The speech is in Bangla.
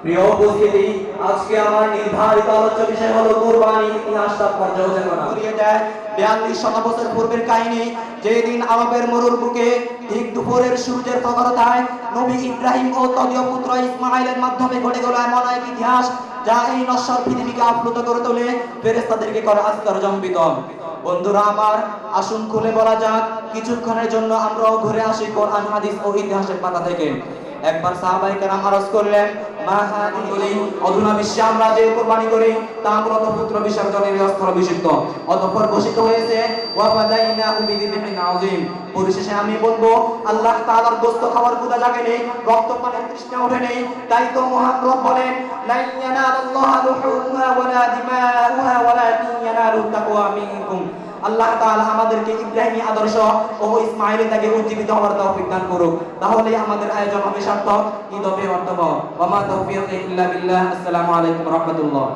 প্রিয় উপস্থিতি, আজকে আমার নির্ধারিত আলোচ্য বিষয় হলো কুরবানি ইতিহাস তাৎপর্য চেতনা। 42 বছর পূর্বের কাহিনী, যেদিন আরবের মরুর বুকে ঠিক দুপুরের সূর্যের প্রখরতায় নবী ইব্রাহিম ও তদীয় পুত্র ইসমাঈলের মাধ্যমে ঘটে গেল এমন এক ইতিহাস যা এই নশ্বর পৃথিবীকে আপ্লুত করে তোলে, ফেরেশতাদেরকে করে আশ্চর্যজনক। বন্ধুরা আমার, আসুন খুলে বলা যাক, কিছুক্ষণের জন্য আমরাও ঘুরে আসি কোরআন হাদিস ও ইতিহাসের পাতা থেকে। একবার সাহাবায়ে কেরাম আরজ করলেন, মা হাদিহি, অধুনা বিশ্বে আমরা যে কুরবানি করি তা মূলত পুত্র বিসর্জনের স্থল বিশুদ্ধ। অতঃপর ঘোষিত হয়েছে ওয়া ফাদাইনা বিযিবহিন আযীম। পরিশেষে আমি বলবো, আল্লাহ তাআলার গোশত খাওয়ার ক্ষুধা জাগে নেই, রক্ত পানের তৃষ্ণা ওঠে নেই। তাই তো মহান রব বলেন, লা ইয়ানালাল্লাহা লুহুমুহা ওয়ালা দিমাউহা ওয়ালাকিন ইয়ানালুহু তাকওয়া মিনকুম। আল্লাহ তাআলা আমাদেরকে ইব্রাহিমী আদর্শ ও ইসমাঈলী থেকে উজ্জীবিত হওয়ার তৌফিক দান করুক। তাহলে আমাদের আয়োজন হবে সার্থক, ঈদ হবে অর্থবহ। ওয়া মা তাওফীকি ইল্লা বিল্লাহ। আসসালামু আলাইকুম ওয়া রাহমাতুল্লাহ।